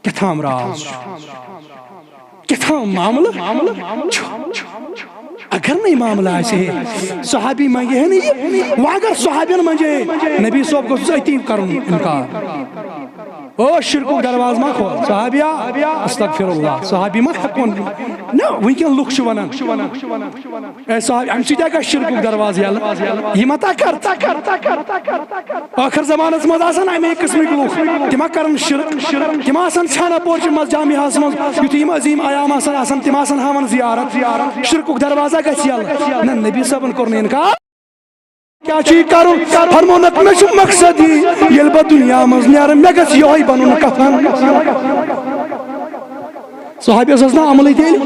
کتام راز کتام معاملہ اگر نہیں معاملہ ایسے صحابی منگے ہیں نہیں وہ اگر صحابین منگے نبی صاحب کو عتیب کرن انکار او شرکو دروازہ ما کھول صحابیہ استغفر اللہ صحابی ما حکون نو ونکن لوک چھ ونان اے صحابی ام سیدہ کا شرکو دروازہ یلا یہ متا کر آخر زمانس مز آسان امی قسمک لوک تم کرن شرک تم آسان چھانا پورچ مز جامعہ مز یتھ یم عظیم ایام آسان تم آسان ہاون زیارت شرکو دروازہ گژھِ یلا نہ نبی صاحبن کوٚر نہٕ انکار کیا چی کرو فرمونک میں چھ مقصد یل بہ دنیا مز نیرم مے گژھِ یہوے بنن کفن صحابی ٲس نا عملٕے تیٚلہِ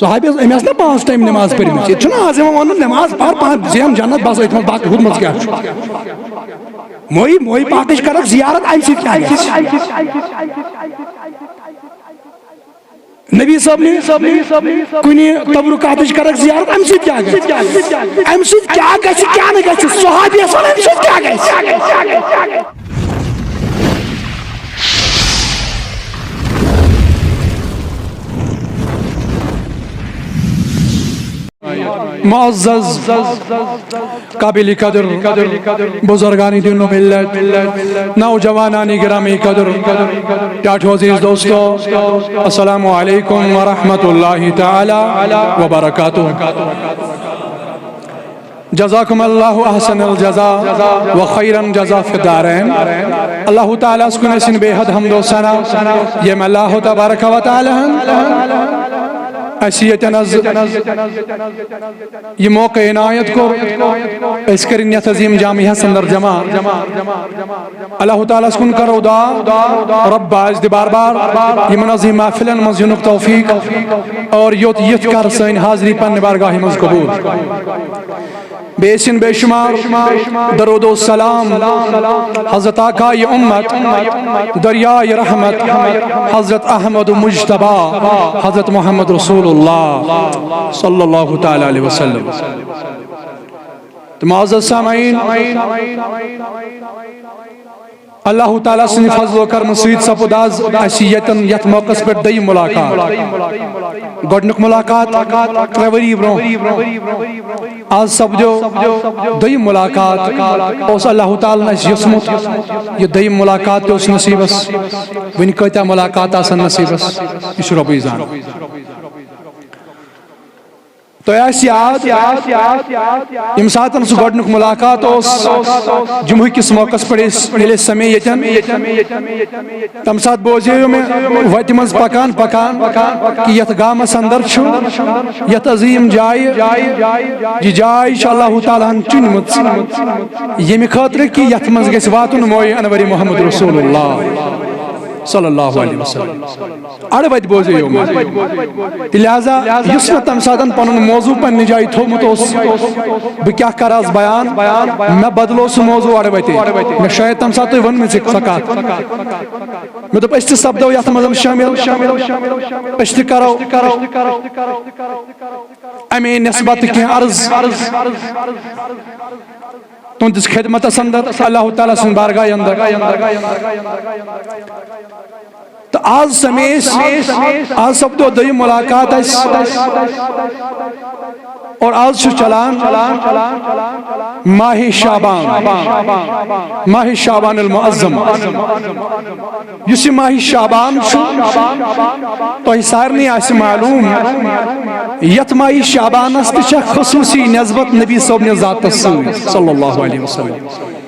صحابی أمۍ ٲس نا 5 ٹایم نماز پٔرمٕژ ییٚتہِ چھُنہٕ آز یِوان وَنُن نماز پر زین جنت بس أتھۍ منٛز باقٕے ہُتھ منٛز کیٛاہ چھُ مویی پاکٕچ کرکھ زیارت اَمہِ سۭتۍ کیٛاہ گژھِ نبی صاحب نے کنی تبرکاتچ کرک زیارت ام سۭتۍ کیٛاہ گژھِ ام سۭتۍ کیٛاہ گژھِ کیٛاہ نہٕ گژھِ صحابی ٲسۍ ونان ام سۭتۍ کیٛاہ گژھِ معزز قابل قدر بزرگانی دین و ملت نوجوانانی گرامی قدر ٹاٹھو عزیز دوستو السلام علیکم ورحمۃ اللہ تعالی وبرکاتہ جزاکم اللہ احسن الجزاء و خیرا جزا فی الدارین اللہ تعالیٰ سکن سن بے حد حمد و ثنا یم اللہ تبارک و تعالی اسیتن از یہ موقع عنایت کو اس کرن یت عظیم جامعہ سندر جمع اللہ تعالیٰ سکن کرو دا رب از دی بار بار یہ منظم محفلن مز ینک توفیق اور یت کر سین حاضری پن بارگاہ مز قبول بیسن بے شمار درود و سلام حضرت آقای امت دریائے رحمت حضرت احمد مجتبی حضرت محمد رسول اللہ صلی اللہ تعالی علیہ وسلم معزز سامعین اللہ تعالیٰ سن فضل و کرم سید سپد آز اسیتن یت موقع پر دئی ملاقات گۄڈنیُک ملاقات 3 ؤری برونٛہہ آز سپدیو دٔیِم ملاقات اوس اللہ تعالیٰ اَسہِ یوٚژمُت یہِ دٔیِم ملاقات تہِ اوس نصیٖبس وٕنہِ کۭتیاہ ملاقات آسن نصیٖبس یہِ چھُ رۄبٕے زانان تو آسہِ یاد ییٚمہِ ساتہٕ سُہ گۄڈنیُک ملاقات اوس جمعہ کِس موقعس پٮ۪ٹھ ییٚلہِ أسۍ سمے ییٚتٮ۪ن تَمہِ ساتہٕ بوزیو مےٚ وتہِ منٛز پکان کہِ یتھ گامس اندر چھُ یتھ عظیٖم جایہِ یہِ جاے چھِ اللہ تعالیٰ ہن چُنمٕژ ییٚمہِ خٲطرٕ کہِ یتھ منٛز گژھِ واتُن موے انور محمد رسول اللہ صلی اللہ علیہ وسلم اڑ وتہِ بوزیو مےٚ لہذا یُس مےٚ تمہِ ساتہٕ پنُن موضوع پننہِ جایہِ تھوٚومُت اوس بہٕ کیٛاہ کرٕ آز بیان مےٚ بدلو سُہ موضوع اڑ وتے مےٚ شاید تمہِ ساتہٕ تُہۍ ؤنمٕژ سۄ کتھ مےٚ دوٚپ أسۍ تہِ سپدو یتھ منٛز شٲمِل أسۍ تہِ کرو امے نسبت کینٛہہ عرض تُہنٛدِس خدمتس اندر اللہ تعالیٰ سٕنٛدِ بارگاہ اندر تو آز سمیش آز سپدو دٔیِم ملاقات اَسہِ اور آز چھُ چلان ماہ شعبان المعظم یُس یہِ ماہ شعبان چھُ تۄہہِ سارنٕے آسہِ معلوٗم یتھ ماہ شعبانس تہِ چھےٚ خصوٗصی نسبت نبی صٲبنہِ ذاتس سۭتۍ صلی اللہ علیہ وسلم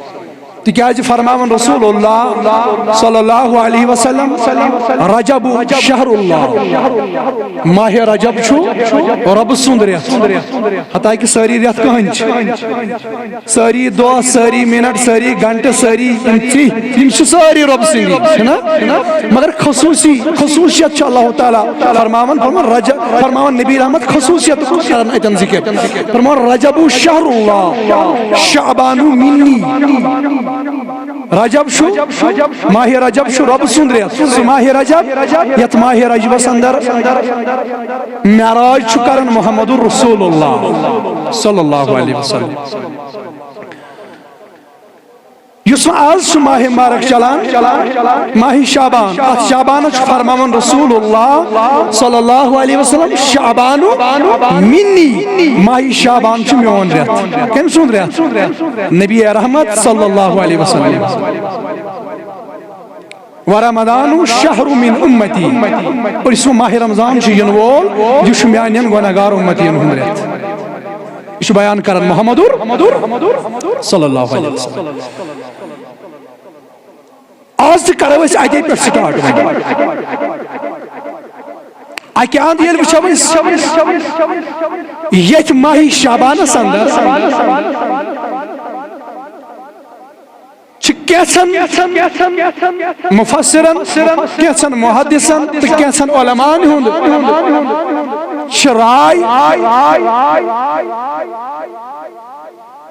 تِکیٛازِ فرماون رسول اللہ صلی اللہ علیہ وسلم رجب شہر اللہ ماہ رجب چھُ رۄبہٕ سُنٛد رٮ۪تھ حتاکہِ سٲری رٮ۪تھ کٕہٕنۍ چھِ سٲری دۄہ سٲری منٹ سٲری گھنٹہٕ سٲری یِم چھِ سٲری رۄبہٕ سٕنٛدی چھِنا مگر خصوٗصیت چھِ اللہ تعالیٰ فرماون نبی رحمت خصوٗصیت کران اتٮ۪ن ذِکر فرماون رجب شہر اللہ شعبان منی رجب چھُ ماہ رجب چھُ رۄبہٕ سُنٛد رٮ۪تھ سُہ ماہ رجب یتھ ماہ رجبس اندر معراج چھُ کران محمد رسول اللہ صلی اللہ علیہ وسلم یس آز ماہ مبارک چلان ماہ شعبان ات شعبان فرماون رسول اللہ صلی اللہ علیہ وسلم شعبان منی ماہ شعبان میون ریت کم سند ریت نبی رحمت صلی اللہ علیہ وسلم ورمضان شہر من امتی اور اس ماہ رمضان ین وول یہ میان گناہگار امتین ہند ریت یہ بیان کرن محمد صلی اللہ علیہ وسلم آج کرو اس اتے پہ سٹارٹ اکہ اند یل وچھو یت ماہ شعبانس اندر کیسن مفسرن کیسن محدثن تو کیسن علماء ہند رائے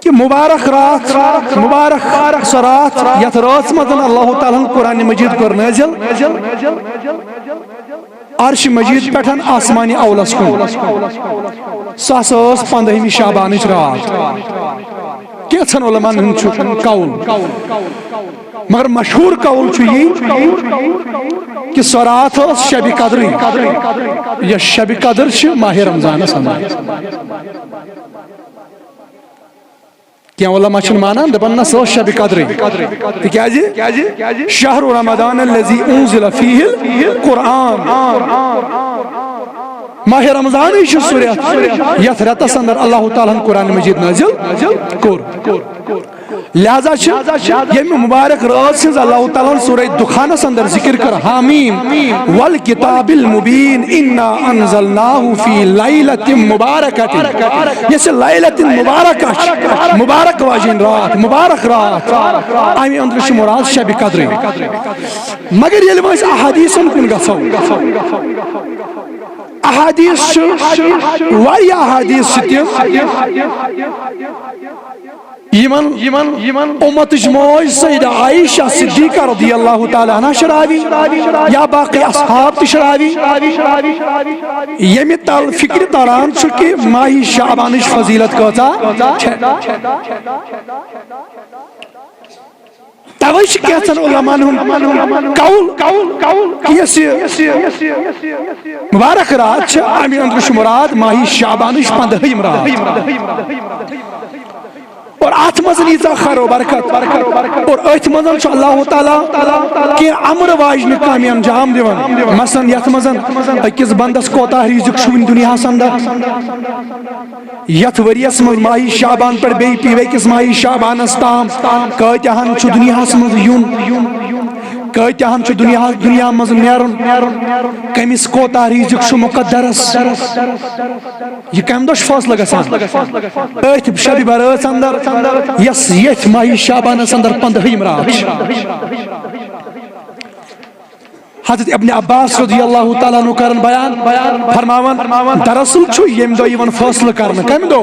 کہ مبارک رات سو رات یت رات مزن اللہ تعالیٰ قرآن مجید کور نازل عرش مجید پٹھن آسمانی اولس کن سہ 15 شعبان رات کیسن علماء ہند قول مگر مشہور قول یہ کہ سو رات شب قدر یا شب قدر ماہ رمضان کیا علماء چھن مانان دپن نہ سو شب قدر تکیازِ شہر رمضان الذی انزل فیہ القرآن ماہ رمضان یہ سہ ریت یتھ ریتس اندر اللہ تعالیٰ قرآن مجید نازل کور لہذا یم مبارک رات سز اللہ تعالیٰ سورہ دخانس اندر ذکر کر حامیم والکتاب المبین انا انزلناہ فی لیلۃ مبارکۃ یہ لیلۃ مبارکہ مبارک واجین رات مبارک رات امی اندر مراد شب قدر مگر یل وس احادیثن کن گژھو احادیث واریاہ احادیث یمن امتچ موج سیدہ عائشہ صدیقہ رضی اللہ تعالیٰ عنہ شراوی یا باقی اصحاب تی شراوی یمی تال فکر تاران کہ ماہ شعبانش فضیلت کتا تویش کہتن علماء قول کہ مبارک رات امی اندرش مراد ماہ شعبانش 15 رات اور آت مزن ایزا خیر و برکت اور ایت مزن چو اللہ تعالیٰ کہ عمر واجن کامی انجام دیون مثلا یت مزن اکیز بندس کوتا ریزک شوین دنیا سندر یت وریس مز ماہی شعبان پر بی پیوے کس ماہی شعبان استام کہتہن چو دنیا سمز یون کہتہن چو دنیا مز نیرن کمیس کوتا ریزک شو مقدرس یہ کم دوش فاصلہ گسان ایت شب برات اندر یس یت ماہی شعبان اندر 15 رات حضرت ابن عباس رضی اللہ تعالیٰ عنہ کرن بیان فرماون دراصل چھو یم دو یون فاصلہ کرن کم دو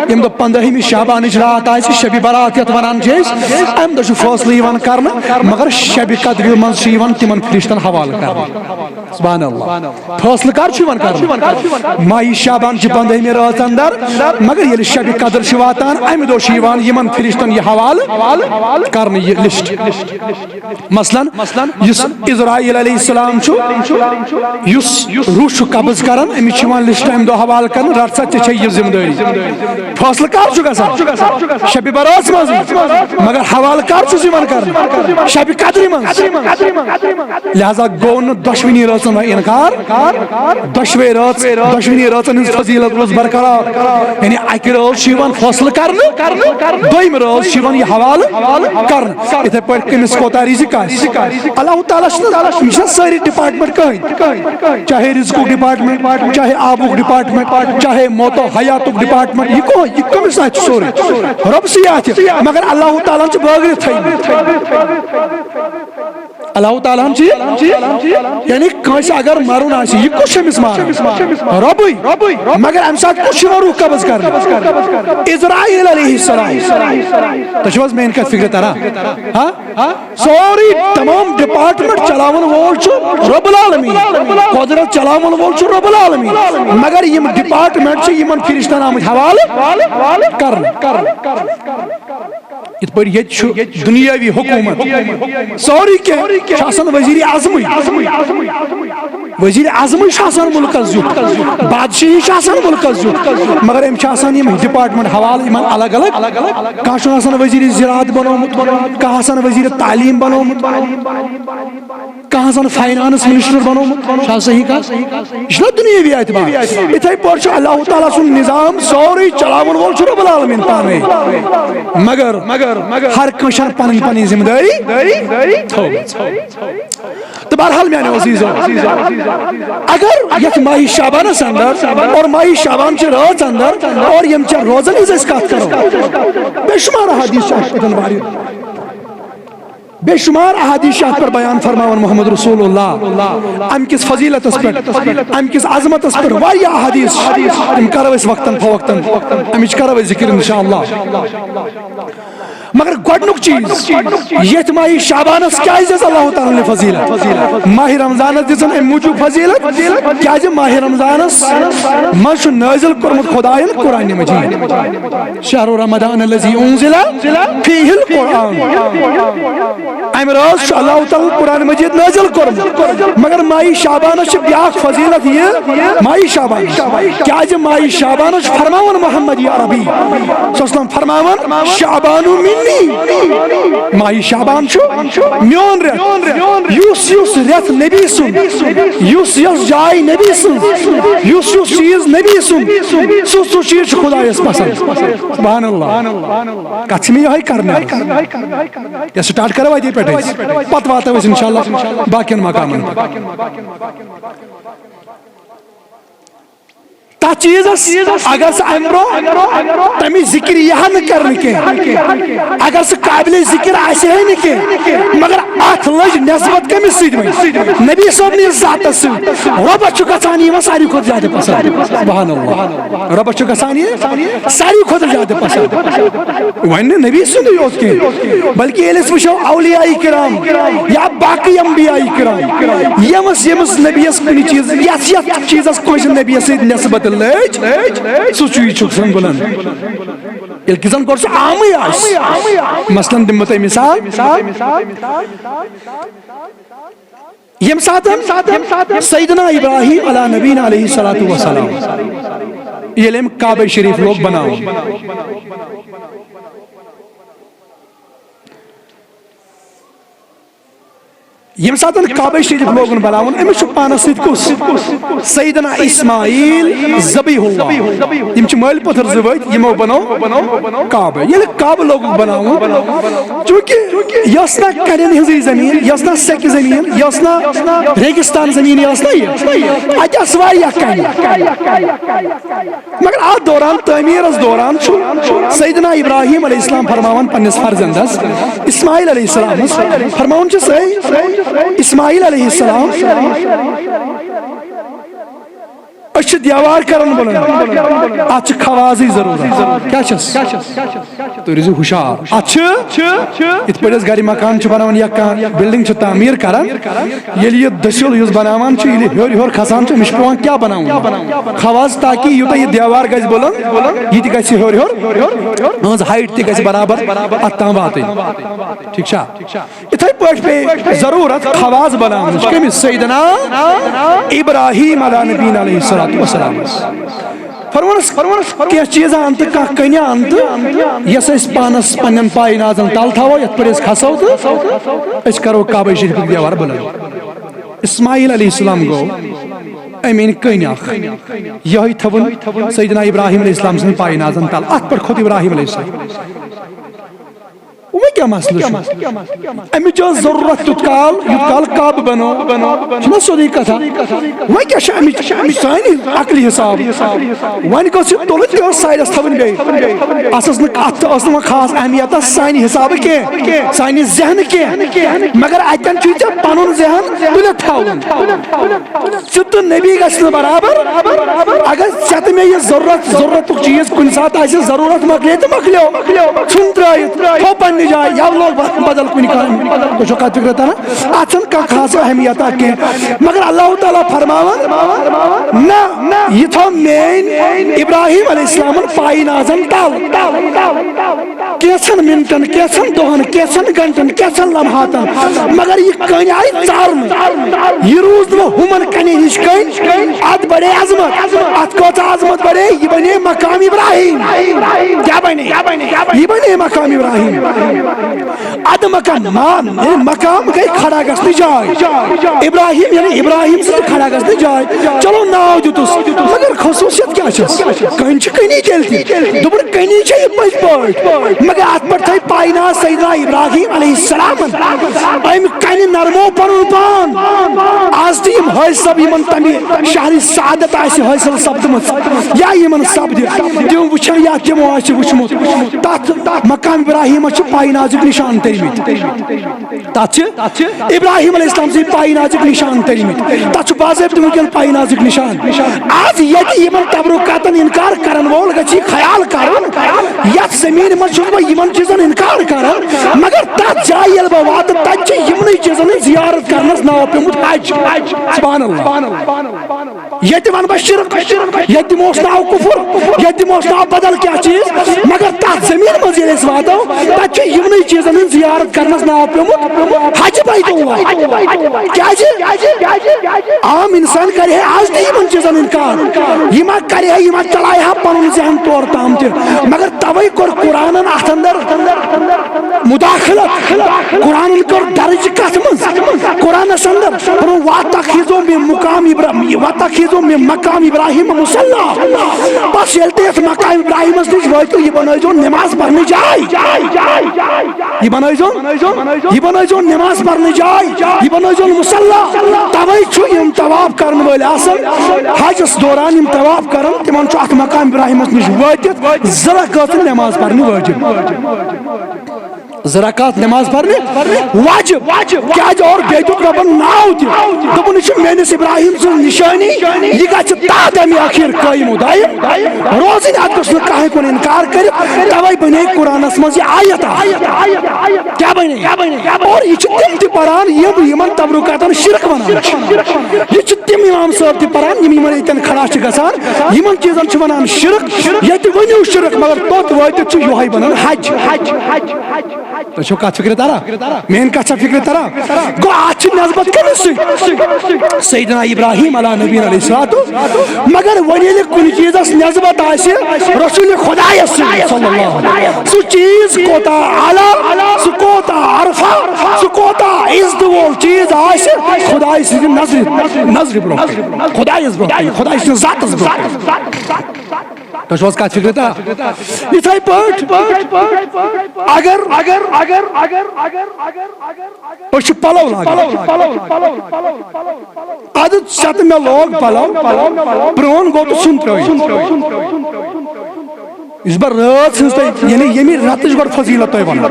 یم دو 15 شعبان رات آئی شب برات یت ونان چیز ام دو چھو فاصلہ یون کرن مگر شب قدر من چھ یون تمن فرشتن حوالہ کرن سبحان اللہ فاصلہ کر چھو یون کرن ماہ شعبان چھ 15 رات اندر مگر یل شب قدر چھ واتان ام دو چھ یون یمن فرشتن یہ حوالہ کرن یہ لسٹ مثلا اسرائیل علیہ السلام چھو یس روح قبض کرن امی چھوان لسٹ ام دو حوال کرن رات سچ چھ یہ ذمہ داری فاصلہ کار چھو گژھان شب برات مز مگر حوال کار چھو یوان کرن شب قدر مز لہذا گون دشوینی راتن انکار دشوی راتن فضیلت روز برقرار یعنی اکہ روز چھ یوان فاصلہ کرن دویم روز چھ یوان یہ حوال کرن اتھے پٲٹھۍ کٔمِس کوتاہ رزق آسہِ اللہ تعالیٰ چھُ ساری ڈپارٹمنٹ کہیں چاہے رزق ڈپارٹمنٹ چاہے آبک ڈپارٹمنٹ چاہے موت و حیات ڈپارٹمنٹ یہ کمس آت سوری رب سی آت مگر اللہ تعالیٰ بٲگرِتھ تھٲیمٕتۍ اللہ تعالیٰ یعنی کٲنٛسہِ اگر مرُن آسہِ یہ کُس أمِس ماران ربٕے مگر امہِ ساتہٕ کُس چھُ روح قبض کران اسرائیل علیہ السلام تُہۍ چھِو حظ میٲنۍ کتھ فکرِ تران سورُے تمام ڈپارٹمنٹ چلاون وول چھُ رب العالمین قدرت چلاون وول چھُ رب العالمین مگر یم ڈپارٹمنٹ چھِ یمن فرشتن آمٕتۍ حوالہٕ کرنہٕ ات پر یہ دنیاوی حکومت سوری کے شاسن وزیر اعظم شاسن ملک زیوت بادشاہی شاسن ملک زیوت مگر ام شاسن یم ڈپارٹمنٹ حوالہ یمن الگ الگ کہاں شاسن وزیر زراعت بنومت کہاں شاسن وزیر تعلیم بنومت کہاں شاسن فائنانس منسٹر بنومت شاہ صحیح کا یہ دنیاوی اعتبار اتھے پور اللہ تعالیٰ سن نظام سوری چلاون وول رب العالمین پانے مگر ہر کشن پن پن ذمہ داری تو بہرحال میانے عزیزو اگر یک ماہی شعبان اندر اور ماہی شعبان چے رات اندر اور یم چے روزن اس کات کرو بے شمار احادیث بے شمار احادیث پر بیان فرماون محمد رسول اللہ ام کس فضیلت اس پر ام کس عظمت اس پر وایا احادیث ام کرو اس وقتاً فوقتاً ام کرو ذکر انشاءاللہ مگر گوڑنک چیز یہ ماہی شعبانس کیا دیز اللہ تعالیٰ نے فضیلت ماہی رمضانس دیزن ام موجود فضیلت کیا جب ماہی رمضانس منشو نازل کرمت خدایل قرآن مجید شہر رمضان اللذی انزل فیہ القرآن امراض اللہ تعالیٰ قرآن مجید نازل کرمت مگر ماہی شعبانس بیاق فضیلت یہ ماہی شعبانس کیا جب ماہی شعبانس فرماون محمد یا ربی صلی اللہ علیہ وسلم فرماون شعبانو من ماہی شعبان چھو میون ریت یوس ریت نبی سن یوس جائی نبی سن یوس چیز نبی سن سو چیز خدا اس پسند سبحان اللہ کچھ میں یہ کرنا یا سٹارٹ کرو آئی دی پیٹھے پت واتا ہے انشاءاللہ باقین مقامن تا چیز اگر سے امرو تمی ذکر یہاں نکرنے کے اگر سے قابل ذکر ایسے ہی نکے مگر آتھ لج نسبت کمی سید میں نبی صاحب نے ذات سے رب چکا ثانی و ساری خود جاتے پسند سبحان اللہ رب چکا ثانی ساری خود جاتے پسند وہنے نبی سن یوت کے بلکہ ایلیس وشو اولیاء کرام یا باقی انبیاء کرام یمس نبی اس کنی چیز یا چیز اس کوئی نبی اس نسبت لیج سوچوی چک سنگلن الکزن کورس عامی آس مثلا دمتے مثال یم ساتھ سیدنا ابراہیم علی نبینا علیہ السلام یہ لیم کعبہ شریف لوگ بناؤ یم ساتن کعبہ شریف لوگن بناون امس پانس سید کس سیدنا اسماعیل ذبیح اللہ یم چھ مال پتھر زوید یمو بنو کعبہ یہ کعبہ لوگ بناون چونکہ یسنا کرن ہزی زمین یسنا سک زمین یسنا ریگستان زمین یسنا یہ اج اسوار یا کہیں مگر آ دوران تعمیر اس دوران سیدنا ابراہیم علیہ السلام فرماون پنس فرزندس اسماعیل علیہ السلام فرماون چھ صحیح اسماعیل علیہ السلام اچھ دیوار کرن بلن اچھ خوازی ضرورت کیا چس تو رزو خوشار اچھ ات پڑیس گاری مکان چھ بناون یا بلڈنگ چھ تعمیر کرن یلی یہ دسیل یوز بناوان چھ یلی ہور خسان چھ مشپوان کیا بناون خواز تاکہ یوتا یہ دیوار گز بلن یہ تی گسی ہور ہنز ہائٹ تی گسی برابر اتاں باتے ٹھیک شاہ اتھائی پوچھ پہ ضرورت خواز بناون کمی سیدنا ابراہیم علی نبینا علیہ السلام فرمانس کیا چیزاں انت کا کنیا انت یس اس پانس پنن پائی نازن تال تھاو یت پر اس کھسو تو اس کرو کعبہ شریف دیوار بناو اسماعیل علیہ السلام گو امین کنیا یہی تھون سیدنا ابراہیم علیہ السلام سے پائی نازن تال ات پر خود ابراہیم علیہ السلام وہ کیا مسئلہ امی جو ضرورت تتکال کعب بنو چھنا سودی کتھا وہ کیا امی سائنی عقلی حساب وانی کو سی طولت کے سائد استھون گئی اساس نہ خاص اہمیت سائنی حساب کے سائنی ذہن کے مگر اتن چیزا پانون ذہن تلت تھاون چت نبی گژھن برابر اگر چت میں یہ ضرورت چیز کن سات آئے ضرورت مکلے تو مکلیو چھن ترائیت تھو پنی جائے یا لوگ بدل کنی کام تو جو کہا فکرتا نا آچن کا خاص اہمیت آکے مگر اللہ تعالیٰ فرماون نا یہ تھو مین ابراہیم علیہ السلام پائی نازم تال کیسن منٹن کیسن دہن کیسن گھنٹن کیسن لمحاتن مگر یہ کن آئی چارن یہ روز وہ ہمن کنی ہش کن ات بڑے عظمت ات کوتا عظمت بڑے یہ بنے مقام ابراہیم کیا بنے یہ بنے مقام ابراہیم اد مقام گئی کھڑا گسنی جائے ابراہیم یعنی ابراہیم سے کھڑا گسنی جائے چلو ناو دیتوس مگر خصوصیت کیا چھس کن چھ کنی چلتی دوبر کنی چھ یہ پچ پچ مگر ات پر تھائی پائنا سیدنا ابراہیم علیہ السلام ایم کنی نرمو پرن پان آج تیم ہوئی سب یمن تمی شہری سعادت آئیسی ہوئی سب سبدمت یا یمن سبد تیم وچھن یا تیم آئیسی وچھمت تات مقام ابراہیم اچھ پائی نازک نشان تریمیت تات ابراہیم علیہ السلام سے پائی نازک نشان تریمیت تات بازیب تیم کن پائی نازک نشان آج یتی یمن تبرکاتن انکار کرن وول گچی خیال کرن یت زمین من چھو یمن چیزن انکار کرن مگر تات جائی البوات تات یمنی چیزن زیارت کرنس ناو پیمت حج سبحان اللہ یتی ون بشرک یتی موس ناو کفر یتی موس ناو بدل کیا چیز مگر تات زمین مزید اس واتو تات یمنی چیزن زیارت کرنس ناو پیمت حج بائی دو کیا جی عام انسان کرے ہے آج نہیں من چیزن انکار یما کرے ہے یما چلائے ہے پنن ذہن طور تام تے مگر توئی کر قرآنن اندر مداخلت قرآنن کر درج کتمن قرآن اندر پرو واتخذو من مقام ابراہیم واتخذو من مقام ابراہیم مصلی بس یلتے اس مقام ابراہیم اس نش وائتو یہ بنائی جو نماز پڑھنے جائے یہ بنائی جو نماز پڑھنے جائے یہ بنائی جو مصلی توئی چھو یم طواف کرن والے آسن حج اس دوران یم طواف کرن تمن چھو ات مقام ابراہیم اس نش وائتت زرکات نماز پڑھنے واجب زرکات نماز پڑھنے واجب کیا جو اور بیتو ربن ناو دی دبن چھ مینس ابراہیم سے نشانی یہ گچ تا دمی اخر قائم دائم روز ات گس کہیں کو انکار کر توئی بنے قرآن اس مز آیت کیا بنے اور یہ تم تہ پران یمن تبرکاتن شرک ونان یہ تم امام صاحب تہ پران یمن ایتن کھڑا چھ گسان یمن چیزن چھ ونان شرک یت ونیو شرک مگر توت وایت چھ یوہی بنان حج تو شو کا فکر تارا مین کا فکر تارا گو آج نسبت کرنے سیدنا ابراہیم علیہ نبی علیہ السلام مگر ونیل کن چیز اس نسبت آئیسی رسول خدا صلی اللہ علیہ سو چیز کوتا علا سو کوتا عرفا سو کوتا ازدوال چیز آئیسی خدا اس نظر برو خدا اس برو خدا اس ذات اس برو تو شو کا فکر تارا یہ تھائی پرٹ اگر اچھ پلو لاگ عادت شت میں لوگ پلو برون گو تو سن ترائی اس بار رات سنس یعنی یمی راتش گوڑ فضیلت تو بنا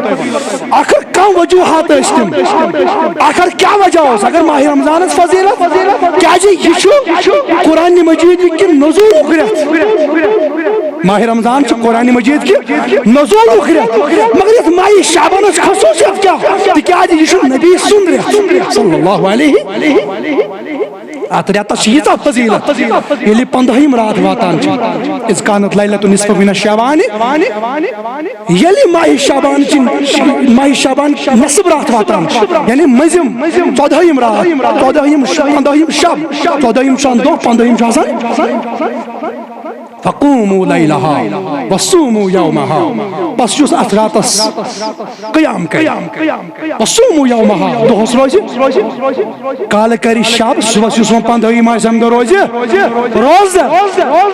آخر کم وجوہات استم آخر کیا وجہ ہو اگر ماہ رمضان اس فضیلت کیا جی یہ قرآن مجید کی نزول اخرت ماہ رمضان چھ قرآن مجید کی نزول اخرت مگر یہ ماہ شعبان اس خصوصیت کیا جی یہ نبی سن رہا صلی اللہ علیہ اتریاتا شیطہ فضیلت یلی پندہیم رات واتان چھ اس کانت لیلت نصف من الشعبان یلی ماہ شعبان نصف رات واتان یعنی مزم چودہیم رات چودہیم شب چودہیم شان دو پندہیم شان فقوموا لیلہا وصوموا یومہا بس جس اتراتس قیام کری وصوموا یومہا دو حس روزی کال کری شب صبح سیسون پندہی ماہ سمدہ روزی روز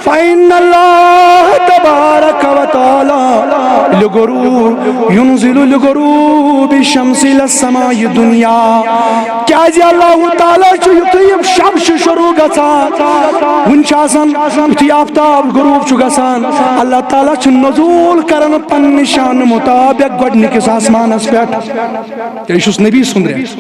فَإِنَّ اللَّهَ تَبَارَكَ وَتَعَالَى لِغُرُوبِ يُنزِلُ لِغُرُوبِ الشَّمْسِ لِلسَّمَاءِ الدُّنْيَا کیا تکیازِ اللہ تعالیٰ چھُ یُتھُے یِم شب چھُ شروع گژھان وُنہِ چھُ آسان یُتھُے آفتاب غروب چھُ گژھان اللہ تعالیٰ چھُ نزول کران پننہِ شانہٕ مطابق گۄڈنِکِس آسمانس پٮ۪ٹھ کیٛازِ یہِ چھُس نبی سُنٛد رٮ۪تھ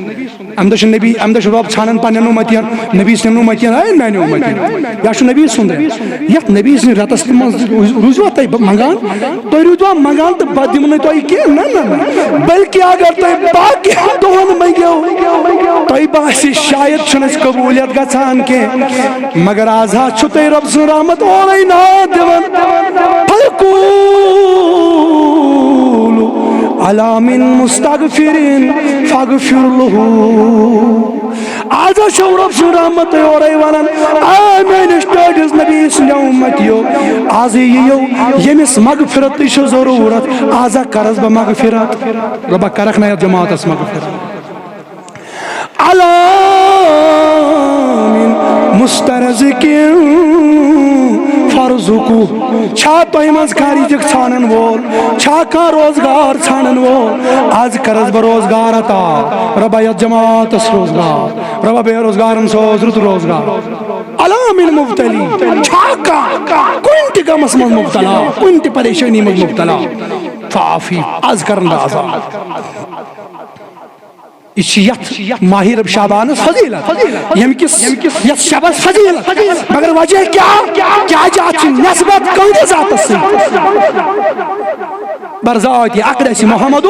اَمہِ دۄہ چھُ نبی اَمہِ دۄہ چھُ رۄب ژھانڈان پننٮ۪ن اُمتین نبی سٕنٛدٮ۪ن اُمتین ہے میانٮ۪و اُمتین یا چھُ نبی سُنٛد رٮ۪تھ یتھ نبی سٕنٛدِس رٮ۪تس منٛز روٗزوا تُہۍ منگان تُہۍ روٗدوا منگان تہٕ بہٕ دِمہٕ نہٕ تۄہہِ کینٛہہ نہ نہ نہ بلکہِ اگر تُہۍ باقین دۄہن منٛگِو تۄہہِ باسہِ شاید چھُنہٕ اَسہِ قبوٗلیت گژھان کینٛہہ مگر آز حظ چھُ تۄہہِ رۄب سُنٛد رحمت اورَے ناد دِوان علی من مستغفر فاغفر له آز چھُ رۄب سُنٛد رحمت اورَے ونان اے میٲنِس ٹٲٹھِس نبی سٕنٛدیو اُمتیو آز یِیو ییٚمِس مغفرتٕچ چھِ ضروٗرت آز کرس بہٕ مغفرت رۄبا کرکھ نہ یتھ جماعتس مغفرت علی من مسترزق فرزقو چھا تۄہہِ منٛز کانٛہہ رِزق ژھانن وول چھا کانٛہہ روزگار ژھانن وول آز کرس بہٕ روزگار عطا رۄبا یتھ جماعتس روزگار رۄبا بے روزگارن سوز رُت روزگار علی من مبتلی چھا کانٛہہ کُنہِ تہِ غمس منٛز مبتلا کُنہِ تہِ پریشٲنی منٛز مبتلا فعافی آز کرن بہٕ آزاد یہ چھِ یتھ ماہ شعبانس فضیلت ییٚمہِ کِس یتھ شبس فضیلت مگر وجہ کیٛازِ اتھ چھِ نسبت کٲنٛسہِ ذاتس سۭتۍ برذاتی اقدس محمد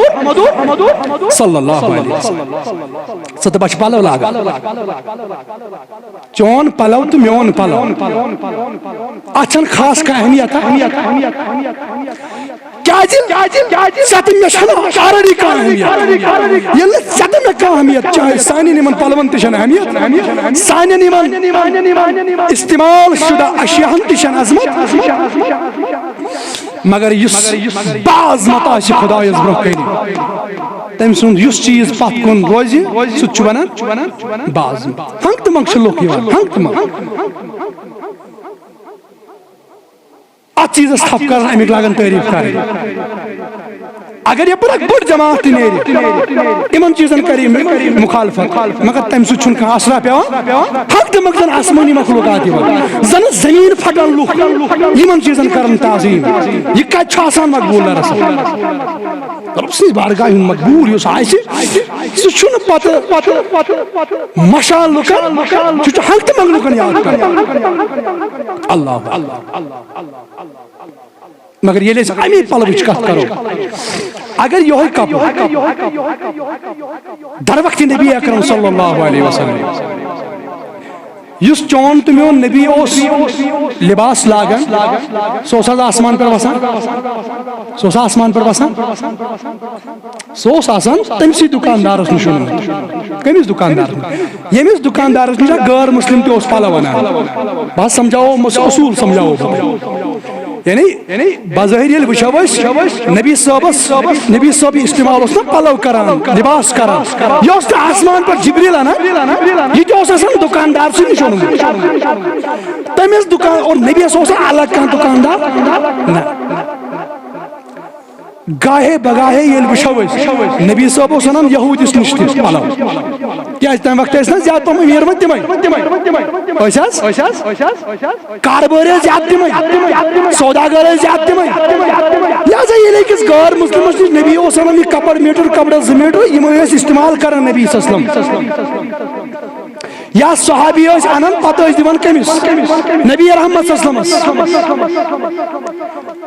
صلی اللہ علیہ وسلم ژٕ تہٕ بہٕ چھِ پلو لاگان چون پلو تہٕ میون پلو اتھ چھنہٕ خاص کانٛہہ اہمیت چاہے سانٮ۪ن یِمن پلون تہِ چھنہٕ اہمیت سانٮ۪ن یِمن استعمال شُدہ اشیاہن تہِ چھنہٕ عظمت مگر یُس بعظمت آسہِ خۄدایس برونٛہہ کنہِ تٔمۍ سُنٛد یُس چیٖز پتھ کُن روزِ سُہ تہِ چھُ ونان بعظمت ہنٛگ تہٕ منٛگ چھِ لُکھ یِوان ہنٛگ تہٕ منٛگ اتھ چیٖزس تھپھ کران امیُک لاگان تعریٖف کرٕنۍ اگر یپٲرۍ اکھ بٔڑ جماعت تہِ نیرِ یِمن چیٖزن کرِ مُخالفت مگر تمہِ سۭتۍ چھُنہٕ کانٛہہ اثرا پیوان ہنٛگ تہٕ منٛگ زن آسمٲنی مخلوقات یِوان زن زٔمیٖن پھٹان لُکھ یِمن چیٖزن کران تعظیٖم یہِ کتہِ چھُ آسان مقبوٗل دراصل رۄب سٕنٛزِ بارگاہہِ ہُنٛد مقبوٗل یُس آسہِ سُہ چھُنہٕ پتہٕ مشال لُکن سُہ چھُ ہنٛگ تہٕ منٛگ لُکن یاد کران اللہ مگر ییٚلہِ أسۍ امی پلوٕچ کتھ کرو اگر یہوے کپُر در وقتِ نبی اکرم صلی اللہ علیہ وسلم یُس چون تہٕ میون نبی اوس لباس لاگان سُہ اوس حظ آسمان پٮ۪ٹھ وسان سُہ اوس آسمان پٮ۪ٹھ وسان سُہ اوس آسان تٔمسٕے دُکاندارس نِش اوٚنمُت کٔمِس دُکاندارس نِش ییٚمِس دُکاندارس نِش غٲر مسلم تہِ اوس پلو انان بہٕ حظ سمجھاوو اصوٗل سمجھاوو بہٕ یعنی بظٲہر ییٚلہِ وٕچھو أسۍ نبی صٲب استعمال اوس نہ پلو کران لباس کران یہِ اوس نہٕ آسمان پٮ۪ٹھ جبریٖل انان یہِ تہِ اوس آسان دُکاندار سٕے نِش اوٚنمُت تٔمِس دُکان اور نبیَس اوسا الگ کانٛہہ دُکاندار نہ گاہے بگاہے ییٚلہِ وٕچھو أسۍ نبی صٲب اوس انان یہوٗدِس نِش تہِ پلو کیٛازِ تمہِ وقتہٕ ٲسۍ نہ زیادٕ پہم أمیٖر وۄنۍ تِمے ٲسۍ حظ کاربٲرۍ ٲسۍ زیادٕ تِمے سوداگر ٲسۍ زیادٕ تِمے لہذا ییٚلہِ أکِس غٲر مُسلِمس نِش نبی اوس انان یہِ کپر میٖٹر کپرس 2 میٖٹر یِمے ٲسۍ استعمال کران نبی صلی اللہ علیہ وسلم یا صحابی ٲسۍ انان پتہٕ ٲسۍ دِوان کٔمِس نبی رحمت صلی اللہ علیہ وسلم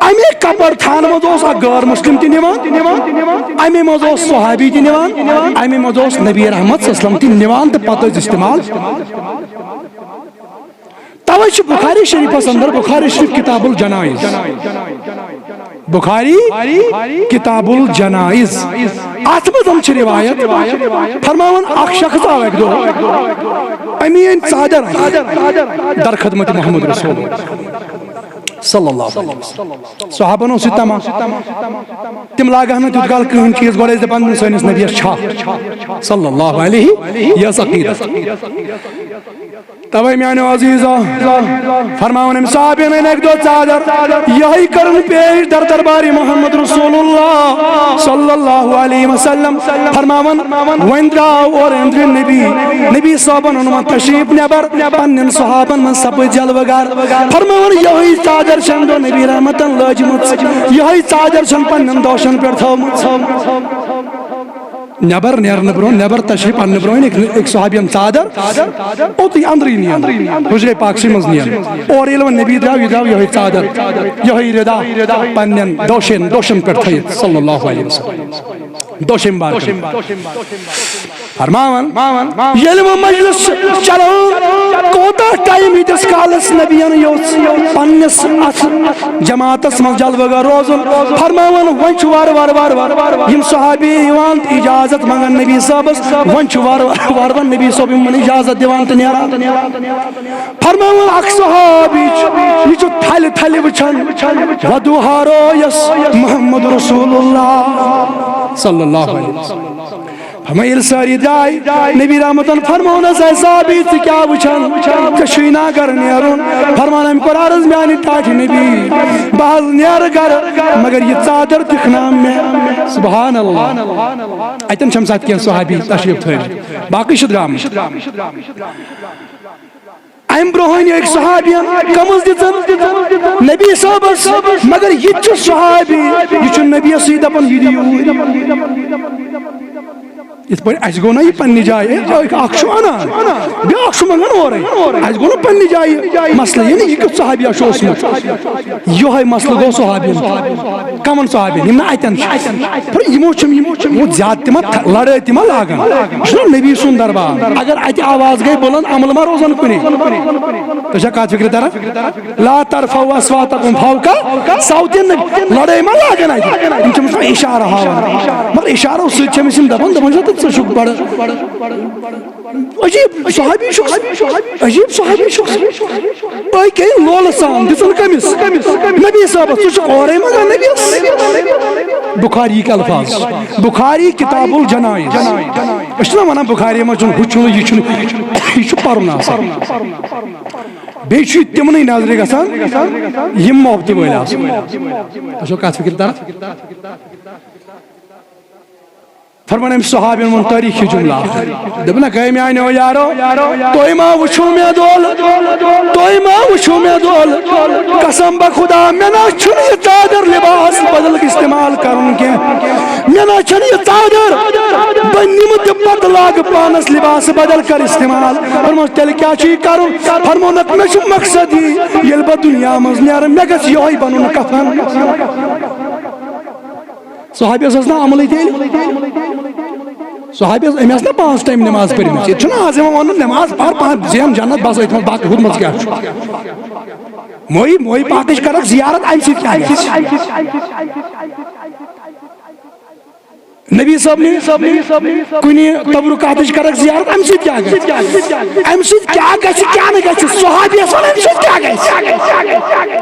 امی کپر تھانہٕ منٛز اوس اکھ غٲر مسلم تہِ نِوان امی منٛز اوس صحابی تہِ نِوان امی منٛز اوس نبی رحمت صلی اللہ علیہ وسلم تہِ نِوان تہٕ پتہٕ ٲسۍ استعمال توے چھُ بخاری شریفس اندر بخاری شریف کتاب الجنائز بخاری کتاب الجنائز اتھ منٛز چھِ روایت فرماوان اکھ شخص آو اکہِ دۄہ أمی أنۍ ژادر در خدمت محمد رسول صلی اللہ علیہ وسلم صحابہ سے تمام تم لاگا ہمیں تیت گال کہن چیز گوڑے دپان سینس نبی چھا صلی اللہ علیہ یہ عقیدت توے میانو عزیزو فرماؤن ام صحابین ایک دو چادر یہی کرن پیش در درباری محمد رسول اللہ صلی اللہ علیہ وسلم فرماؤن ویندراو اور اندر نبی صحابن انہوں تشریف نبر پنن صحابن من سب جلوگار فرماؤن یہی چادر شندو نبی رحمتن لاجمت یہی چادر شند پنن دوشن پر تھومت نبر نیرن برون نبر تشریف ان برون ایک صحابین چادر اوتی اندری نیان حجر پاک سے مز نیان اور علم نبی دراو یہی چادر یہی ردا پنن دوشن پر تھیت صلی اللہ علیہ وسلم دوشن بار فرماون یلم مجلس چلو کوتا ٹائم دس کالس نبیان یوس پنس جماعتس من جلوگا روزن فرماون ونچ وار یم صحابی ایوان اجازت مگن نبی صاحبس ونچ وار نبی صاحب من اجازت دیوان تنیرا فرماون اک صحابی یہ جو تھل وچھن ودوہارو یس محمد رسول اللہ صلی اللہ علیہ وسلم ہمیں ساری جائی نبی رحمتن فرماؤن صحابی سے کیا وچھن چشوینا گر نیرون فرمانا ہم قرار از میانی ٹاٹھ نبی بعض نیر گر مگر یہ چادر دکھنا میں سبحان اللہ ایتن شمسات کیا صحابی تشریف تھے باقی شدرام ایم برہوین ایک صحابیان کمز دیتن نبی صاحب مگر یہ چو صحابی یہ چو نبی سید اپن ویڈیو اس پر اس گونا یہ پنی جائے اکشو آنا بیا اکشو منگن ہو رہے اس گونا پنی جائے مسئلہ یہ نہیں کہ صحابیہ شو اسمت یہ ہے مسئلہ گو صحابیہ کمن صحابیہ نمنا آیتن پر یہ موچم وہ زیادہ تیمت لڑے تیمت لاغن شنو نبی سن دربار اگر آیت آواز گئی بلند عمل ما روزن کنی تو شکات فکر طرف لا ترفعوا اصواتکم فوق صوت النبی لڑے ما لاغن آیت انچہ مجھے اشارہ ہاوا مگر اشارہ اس سے چمیسن دبن شک بڑا عجیب صحابی شخص اوئی کہیں لول سان دسن کمیس نبی صاحب سوچ اورے مگا نبی بخاری کے الفاظ بخاری کتاب الجنائز اشنا منا بخاری میں چون ہچون یہ چھو پرنا بیچو تمنی نظر گسان یم محبتی بولا تو کات فکر طرف فرمانے صحابی من تاریخی جملہ دبنا کہے میں آئینے ہو یارو توئی ماں وچھو میں دول قسم بخدا میں نہ چھن یہ چادر لباس بدل کے استعمال کرن کے میں نہ چھن یہ چادر بنیمت پت لاغ پانس لباس بدل کر استعمال فرمانے تیل کیا چی کرو فرمانے میں چھو مقصد ہی یلبا دنیا مزنیار میں گس یوہی بنون کفن صحابی اسنا عملی تیل صحابی اسنا 5 ٹائم نماز پڑھی مجھے چھنا آزم ونو نماز پار زیم جنت بس ایتمت باقی خود مز کیا موئی پاکش کرک زیارت آئی سید کیا گیا نبی صاحب نے کنی تبرکاتش کرک زیارت ام سید کیا گیا ام سید کیا نہیں صحابی اسنا ام سید کیا گیا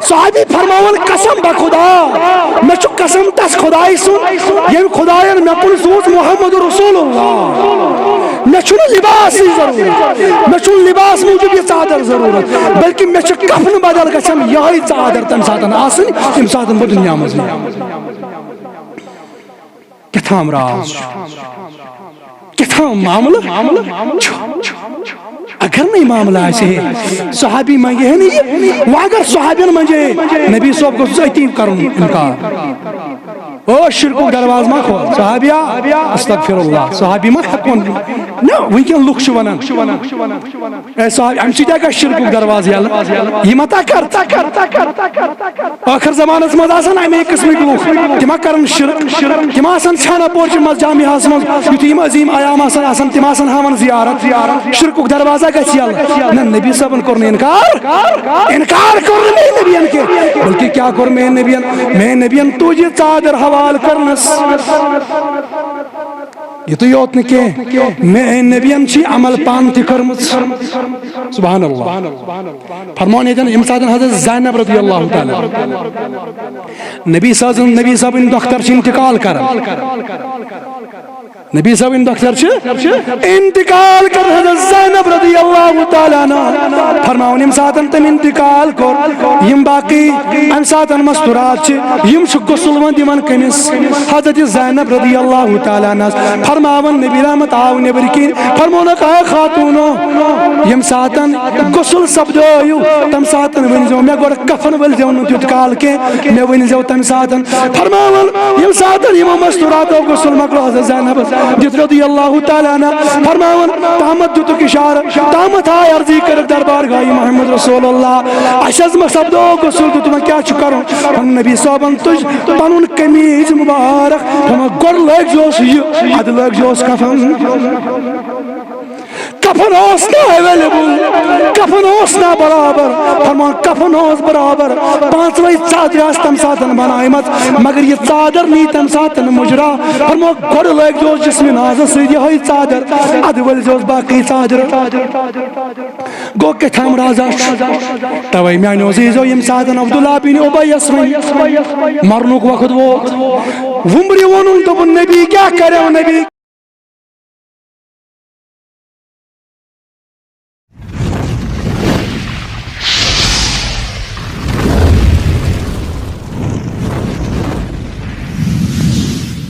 صحابی فرماون قسم بخدا میں چھو قسم تس خدای سن یہ خدایان میں کن سوچ محمد رسول اللہ میں چھو لباس ضرورت میں چھو لباس موجود یہ چادر ضرورت بلکہ میں چھو کفن بدل گچھم یہی چادر تم ساتن آسن تم ساتن وہ دنیا مزنی کتھام راز کتھام معاملہ اگر نہیں معاملہ ایسے صحابی مانگے ہیں نہیں وہ اگر صحابین مانگے نبی صاحب کو سیتیم کرن انکار او شرکو درواز ما کھو صحابیہ استغفر اللہ صحابی ما حقون نا وینکن لوک شونن اے صحابی ہم سیدھا کا شرکو درواز یہ متا کر آخر زمان اس مدازن ہمیں ایک قسمی لوک تما کرن شرک تما سن چھانا پورچ مز جامعہ سمز یتیم عظیم آیام آسن تما سن ہمن زیارت شرکو دروازہ گچھی اللہ نا نبی صاحب کرنے انکار کرنے نبیان کے بلکہ کیا کر میں نبیان تجھے چادر حوال کرنس یہ یوت میں نبین چی عمل پان تکرمت سبحان اللہ فرمان یہ یم ساتھ حضرت زینب رضی اللہ تعالی نبی صاحب دختر چھ انتقال کر نبی صاحب دختر چھ انتقال کر حضرت زینب رضی اللہ تعالی عنہ فرماؤن یم ساتھ تم انتقال کر یم باقی ام ساتھ مستورات چھ یم چھ غسل وند یمن کمس حضرت زینب رضی اللہ تعالی عنہ فرماون نبی رحمت آو نبر کین فرمون کہ خاتونو یم ساتھ غسل سپدیو تم ساتھ ونزو میں گوڑ کفن ولزو نو تیت کال کے میں ونزو تم ساتھ فرماون یم ساتھ یم مستورات غسل مکلو حضرت زینب جت رضی اللہ تعالی عنہ فرماون تامت دتو کشار تامت آئی عرضی کر دربار گائی محمد رسول اللہ اشز مصب دو غسل دتو میں کیا چکروں نبی صاحبن تج پنن قمیض مبارک ہم گڑ لگ جوش یہ اد لگ جوش کفن کفن اوس نا اویلیبل کفن اوس نا برابر فرمان کفن اوس برابر پانچویں چادر اس تم ساتن بنائمت مگر یہ چادر نی تم ساتن مجرا فرمان گڑ لگ جو جسم ناز سید یہ چادر ادول جو باقی چادر گو کہ تھام رازا توئی میانو عزیزو یم ساتن عبداللہ بن ابی اسمی مرنوک وقت وہ ومری ونن تو نبی کیا کرے نبی